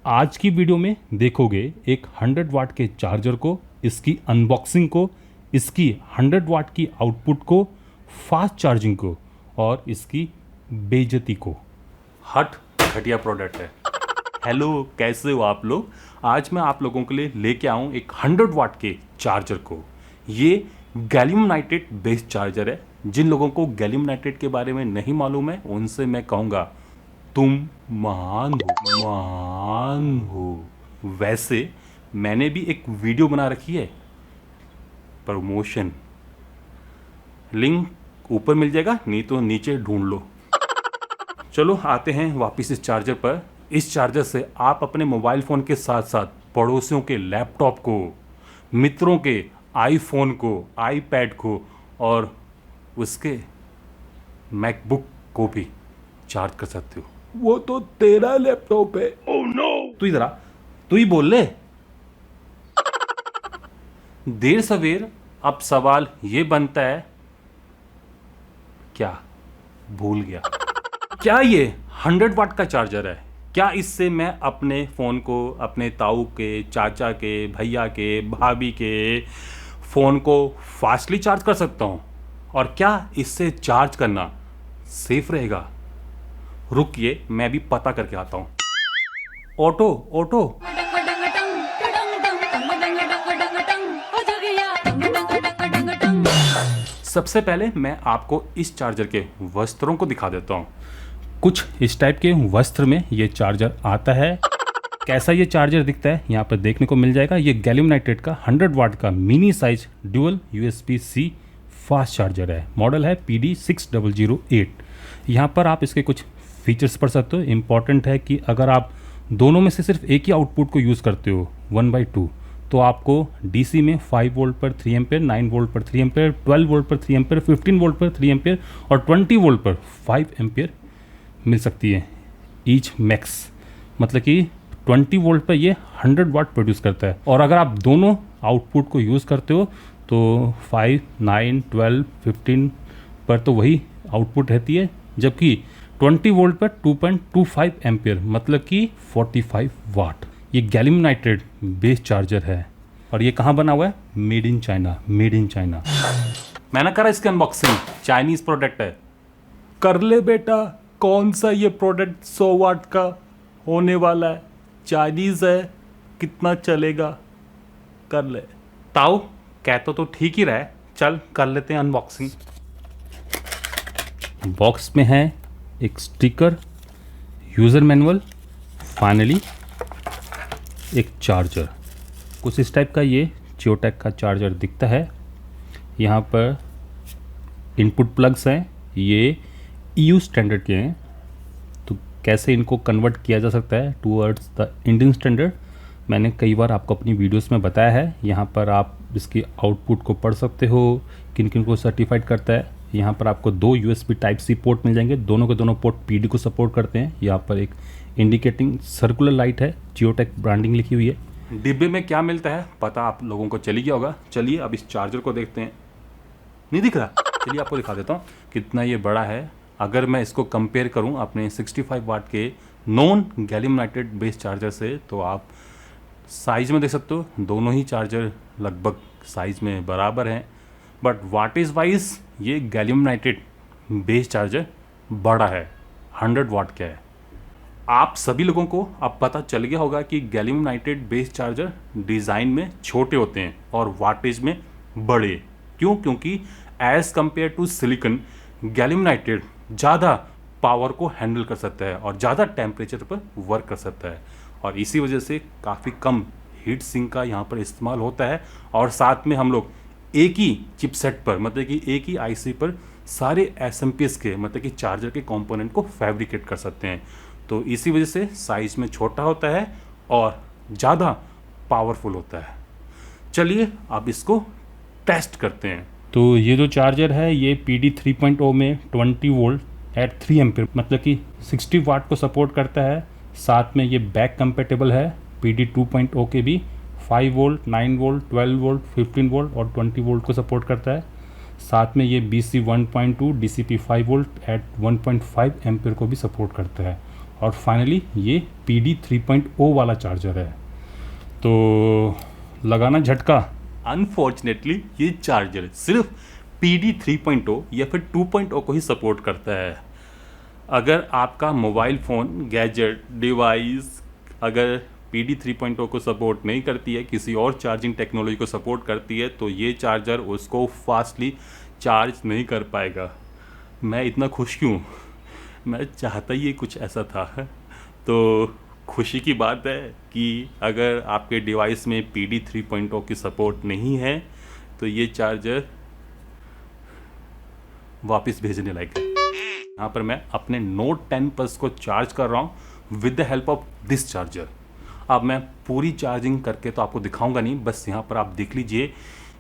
आज की वीडियो में देखोगे एक 100 वाट के चार्जर को, इसकी अनबॉक्सिंग को, इसकी 100 वाट की आउटपुट को, फास्ट चार्जिंग को और इसकी बेइज्जती को। हट घटिया प्रोडक्ट है। हेलो, कैसे हो आप लोग। आज मैं आप लोगों के लिए लेके आऊँ एक 100 वाट के चार्जर को। ये गैलियम नाइट्रेट बेस्ड चार्जर है। जिन लोगों को गैलियम नाइट्रेट के बारे में नहीं मालूम है उनसे मैं कहूँगा तुम महान हो। वैसे मैंने भी एक वीडियो बना रखी है प्रमोशन, लिंक ऊपर मिल जाएगा, नहीं तो नीचे ढूंढ लो। चलो आते हैं वापस इस चार्जर पर। इस चार्जर से आप अपने मोबाइल फ़ोन के साथ साथ पड़ोसियों के लैपटॉप को, मित्रों के आईफोन को, आईपैड को और उसके मैकबुक को भी चार्ज कर सकते हो। वो तो तेरा लैपटॉप है। Oh no. तू इधर आ, तू ही बोल ले। देर सवेर अब सवाल ये बनता है, क्या भूल गया? क्या ये 100 वाट का चार्जर है? क्या इससे मैं अपने फ़ोन को अपने ताऊ के, चाचा के, भैया के, भाभी के फ़ोन को फास्टली चार्ज कर सकता हूँ? और क्या इससे चार्ज करना सेफ रहेगा? रुकिए, मैं भी पता करके आता हूँ। Auto auto. सबसे पहले मैं आपको इस चार्जर के वस्त्रों को दिखा देता हूँ। कुछ इस टाइप के वस्त्र में ये चार्जर आता है। कैसा ये चार्जर दिखता है यहाँ पर देखने को मिल जाएगा। ये गैलियम नाइट्रेट का 100 वाट का mini size dual USB-C fast charger है। मॉडल है PD6008। यहाँ पर आप इसके कुछ फीचर्स पढ़ सकते हो। इम्पॉर्टेंट है कि अगर आप दोनों में से सिर्फ एक ही आउटपुट को यूज़ करते हो 1/2, तो आपको DC में 5 वोल्ट पर 3 एम्पेयर, 9 वोल्ट पर 3 एम्पेयर, 12 वोल्ट पर 3 एम्पेयर, 15 वोल्ट पर 3 एम्पेयर और 20 वोल्ट पर 5 एम्पेयर मिल सकती है ईच मैक्स। मतलब कि 20 वोल्ट पर ये 100 वाट प्रोड्यूस करता है। और अगर आप दोनों आउटपुट को यूज़ करते हो तो 5, 9, 12, 15 पर तो वही आउटपुट रहती है, जबकि 20 वोल्ट पर 2.25 एम्पेयर मतलब कि 45 वाट। ये गैलियम नाइट्रेट बेस्ड चार्जर है और ये कहाँ बना हुआ है? Made in China. Made in China. मैंने करा इसकी अनबॉक्सिंग। चाइनीज़ प्रोडक्ट है। कर ले बेटा, कौन सा ये प्रोडक्ट 100 वाट का होने वाला है? चाइनीज है, कितना चलेगा? कर ले। ताऊ कहते तो ठीक ही रहा है, चल कर लेते हैं अनबॉक्सिंग। बॉक्स में है एक स्टिकर, यूज़र मैनुअल, फाइनली एक चार्जर। कुछ इस टाइप का ये जियोटेक का चार्जर दिखता है। यहाँ पर इनपुट प्लग्स हैं, ये EU स्टैंडर्ड के हैं। तो कैसे इनको कन्वर्ट किया जा सकता है टूवर्ड्स द इंडियन स्टैंडर्ड, मैंने कई बार आपको अपनी वीडियोस में बताया है। यहाँ पर आप इसकी आउटपुट को पढ़ सकते हो, किन किन को सर्टिफाइड करता है। यहाँ पर आपको 2 USB Type-C पोर्ट मिल जाएंगे, दोनों के दोनों पोर्ट PD को सपोर्ट करते हैं। यहाँ पर एक इंडिकेटिंग सर्कुलर लाइट है, जियोटेक ब्रांडिंग लिखी हुई है। डिब्बे में क्या मिलता है पता आप लोगों को चली गया होगा। चलिए अब इस चार्जर को देखते हैं। नहीं दिख रहा? चलिए आपको दिखा देता हूँ कितना ये बड़ा है। अगर मैं इसको कंपेयर करूँ अपने 65 वाट के non gallium nitrate based charger से, तो आप साइज़ में देख सकते हो दोनों ही चार्जर लगभग साइज़ में बराबर हैं। बट वाटेज वाइज ये गैलियम नाइट्रेट बेस्ड चार्जर बड़ा है। 100 वाट का है। आप सभी लोगों को अब पता चल गया होगा कि gallium nitrate based charger design में छोटे होते हैं और वाटेज में बड़े। क्यों? क्योंकि as compare to silicon, gallium nitrate ज़्यादा पावर को हैंडल कर सकता है और ज़्यादा टेम्परेचर पर वर्क कर सकता है और इसी वजह से काफ़ी कम हीट सिंक का यहाँ पर इस्तेमाल होता है। और साथ में हम लोग एक ही चिपसेट पर, मतलब कि एक ही IC पर सारे SMPS के, मतलब कि चार्जर के कंपोनेंट को फैब्रिकेट कर सकते हैं। तो इसी वजह से साइज़ में छोटा होता है और ज़्यादा पावरफुल होता है। चलिए अब इसको टेस्ट करते हैं। तो ये जो चार्जर है ये PD 3.0 में 20 वोल्ट एट 3 एम्पेयर मतलब कि 60 वाट को सपोर्ट करता है। साथ में ये बैक कंपेटेबल है PD 2.0 के भी 5 वोल्ट, 9 वोल्ट, 12 वोल्ट, 15 वोल्ट और 20 वोल्ट को सपोर्ट करता है। साथ में ये BC 1.2 DCP 5 volt at 1.5 ampere को भी सपोर्ट करता है। और फाइनली ये PD 3.0 वाला चार्जर है। तो लगाना झटका। अनफॉर्चुनेटली ये चार्जर सिर्फ PD 3.0 या फिर 2.0 को ही सपोर्ट करता है। अगर आपका मोबाइल फ़ोन, गैजेट, डिवाइस अगर PD 3.0 को सपोर्ट नहीं करती है, किसी और चार्जिंग टेक्नोलॉजी को सपोर्ट करती है, तो ये चार्जर उसको फास्टली चार्ज नहीं कर पाएगा। मैं इतना खुश क्यों? मैं चाहता ही कुछ ऐसा था। तो खुशी की बात है कि अगर आपके डिवाइस में PD 3.0 की सपोर्ट नहीं है तो ये चार्जर वापस भेजने लायक है। यहाँ पर मैं अपने Note 10 Plus को चार्ज कर रहा हूँ with the help of this charger. अब मैं पूरी चार्जिंग करके तो आपको दिखाऊंगा नहीं, बस यहाँ पर आप देख लीजिए।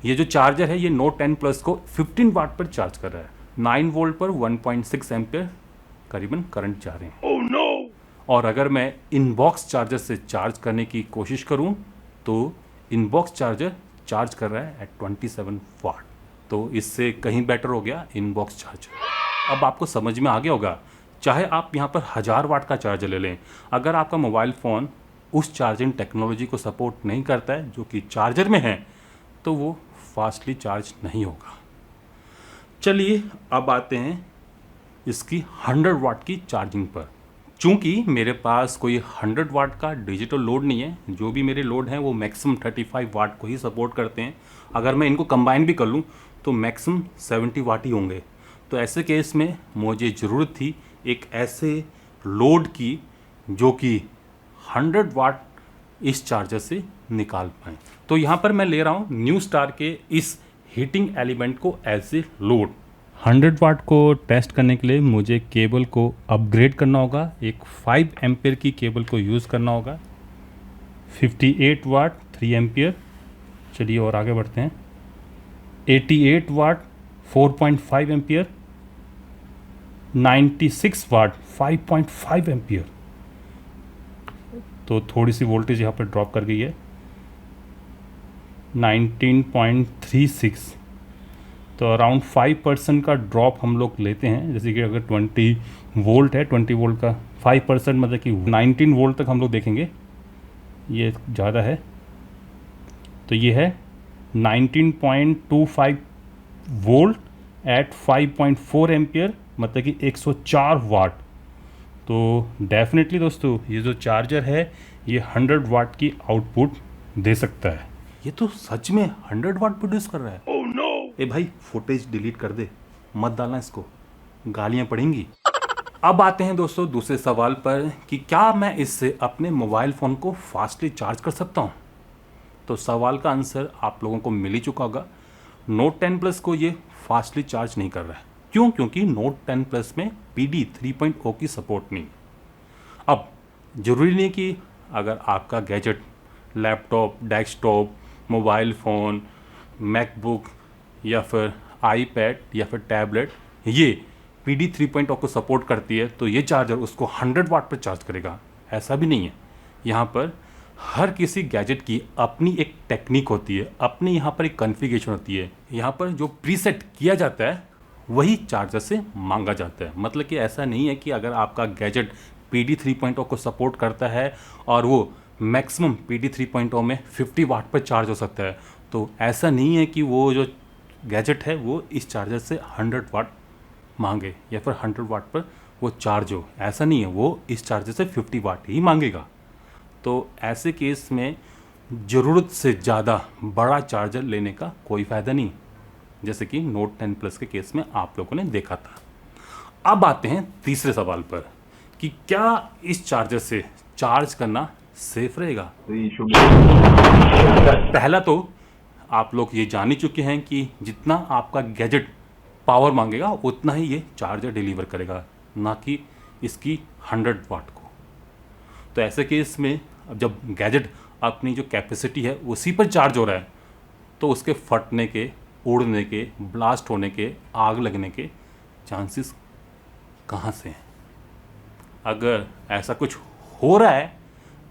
ये जो चार्जर है ये Note 10 Plus को 15 वाट पर चार्ज कर रहा है। 9 वोल्ट पर 1.6 एम्पियर करीबन करंट जा रहे हैं। oh, no! और अगर मैं इनबॉक्स चार्जर से चार्ज करने की कोशिश करूं तो इनबॉक्स चार्जर चार्ज कर रहा है एट 27 वाट। तो इससे कहीं बेटर हो गया इनबॉक्स चार्जर। अब आपको समझ में आ गया होगा, चाहे आप यहाँ पर 1000 वाट का चार्जर ले लें, अगर आपका मोबाइल फ़ोन उस चार्जिंग टेक्नोलॉजी को सपोर्ट नहीं करता है जो कि चार्जर में है, तो वो फास्टली चार्ज नहीं होगा। चलिए अब आते हैं इसकी 100 वाट की चार्जिंग पर। चूँकि मेरे पास कोई 100 वाट का डिजिटल लोड नहीं है, जो भी मेरे लोड हैं वो मैक्सिमम 35 वाट को ही सपोर्ट करते हैं। अगर मैं इनको कंबाइन भी कर लूँ तो मैक्सिमम 70 वाट ही होंगे। तो ऐसे केस में मुझे ज़रूरत थी एक ऐसे लोड की जो कि 100 वाट इस चार्जर से निकाल पाएँ। तो यहाँ पर मैं ले रहा हूँ न्यू स्टार के इस हीटिंग एलिमेंट को एज ए लोड। 100 वाट को टेस्ट करने के लिए मुझे केबल को अपग्रेड करना होगा। एक 5 एम्पियर की केबल को यूज़ करना होगा। 58 वाट 3 एम्पियर। चलिए और आगे बढ़ते हैं। 88 वाट 4.5 एम्पियर। 96 वाट 5.5 एम्पियर। तो थोड़ी सी वोल्टेज यहाँ पर ड्रॉप कर गई है। 19.36, तो अराउंड 5% का ड्रॉप हम लोग लेते हैं। जैसे कि अगर 20 वोल्ट है, 20 वोल्ट का 5% मतलब कि 19 वोल्ट तक हम लोग देखेंगे। ये ज़्यादा है, तो ये है 19.25 वोल्ट एट 5.4 एम्पियर, मतलब कि 104 वाट। तो डेफिनेटली दोस्तों ये जो चार्जर है ये 100 वाट की आउटपुट दे सकता है। ये तो सच में 100 वाट प्रोड्यूस कर रहा है। oh, no! ए भाई फुटेज डिलीट कर दे, मत डालना इसको, गालियां पड़ेंगी। अब आते हैं दोस्तों दूसरे सवाल पर कि क्या मैं इससे अपने मोबाइल फ़ोन को फास्टली चार्ज कर सकता हूं? तो सवाल का आंसर आप लोगों को मिल ही चुका होगा। Note 10 Plus को ये फास्टली चार्ज नहीं कर रहा है। क्यों? क्योंकि Note 10 Plus में PD 3.0 की सपोर्ट नहीं। अब ज़रूरी नहीं कि अगर आपका gadget, laptop, desktop, mobile phone, MacBook या फिर आईपैड या फिर टैबलेट ये PD 3.0 को सपोर्ट करती है तो ये चार्जर उसको 100 वाट पर चार्ज करेगा। ऐसा भी नहीं है। यहाँ पर हर किसी गैजेट की अपनी एक टेक्निक होती है, अपनी यहाँ पर एक कॉन्फ़िगरेशन होती है। यहाँ पर जो प्रीसेट किया जाता है वही चार्जर से मांगा जाता है। मतलब कि ऐसा नहीं है कि अगर आपका गैजेट PD 3.0 को सपोर्ट करता है और वो मैक्सिमम PD 3.0 में 50 वाट पर चार्ज हो सकता है, तो ऐसा नहीं है कि वो जो गैजेट है वो इस चार्जर से 100 वाट मांगे या फिर 100 वाट पर वो चार्ज हो। ऐसा नहीं है, वो इस चार्जर से 50 वाट ही मांगेगा। तो ऐसे केस में ज़रूरत से ज़्यादा बड़ा चार्जर लेने का कोई फ़ायदा नहीं, जैसे कि Note 10 Plus के केस में आप लोगों ने देखा था। अब आते हैं तीसरे सवाल पर कि क्या इस चार्जर से चार्ज करना सेफ रहेगा? पहला तो आप लोग ये जान ही चुके हैं कि जितना आपका गैजेट पावर मांगेगा उतना ही ये चार्जर डिलीवर करेगा, ना कि इसकी 100 वाट को। तो ऐसे केस में अब जब गैजेट अपनी जो कैपेसिटी है उसी पर चार्ज हो रहा है तो उसके फटने के, उड़ने के, ब्लास्ट होने के, आग लगने के चांसेस कहाँ से हैं? अगर ऐसा कुछ हो रहा है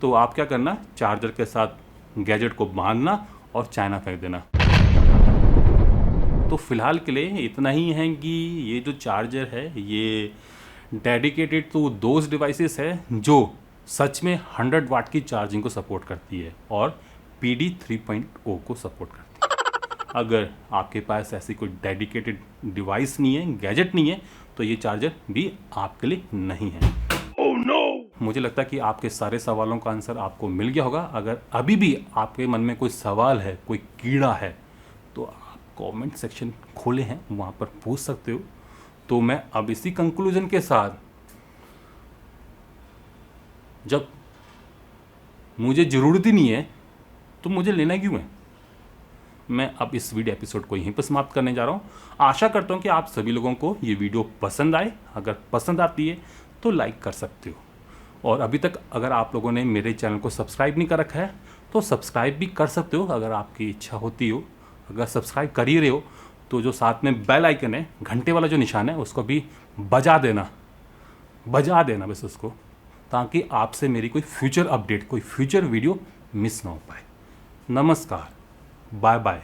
तो आप क्या करना, चार्जर के साथ गैजेट को बांधना और चाइना फेंक देना। तो फ़िलहाल के लिए इतना ही है कि ये जो चार्जर है ये डेडिकेटेड टू दोज डिवाइसेस है जो सच में 100 वाट की चार्जिंग को सपोर्ट करती है और PD 3.0 को सपोर्ट करती है। अगर आपके पास ऐसी कोई डेडिकेटेड डिवाइस नहीं है, गैजेट नहीं है, तो ये चार्जर भी आपके लिए नहीं है। मुझे लगता है कि आपके सारे सवालों का आंसर आपको मिल गया होगा। अगर अभी भी आपके मन में कोई सवाल है, कोई कीड़ा है, तो आप कमेंट सेक्शन खोले हैं, वहाँ पर पूछ सकते हो। तो मैं अब इसी कंक्लूजन के साथ, जब मुझे ज़रूरत ही नहीं है तो मुझे लेना क्यों है, मैं अब इस वीडियो एपिसोड को यहीं पर समाप्त करने जा रहा हूँ। आशा करता हूँ कि आप सभी लोगों को ये वीडियो पसंद आए। अगर पसंद आती है तो लाइक कर सकते हो, और अभी तक अगर आप लोगों ने मेरे चैनल को सब्सक्राइब नहीं कर रखा है तो सब्सक्राइब भी कर सकते हो अगर आपकी इच्छा होती हो। अगर सब्सक्राइब कर ही रहे हो तो जो साथ में बेल आइकन है, घंटे वाला जो निशान है, उसको भी बजा देना बस उसको, ताकि आपसे मेरी कोई फ्यूचर अपडेट, कोई फ्यूचर वीडियो मिस ना हो पाए। नमस्कार, बाय बाय।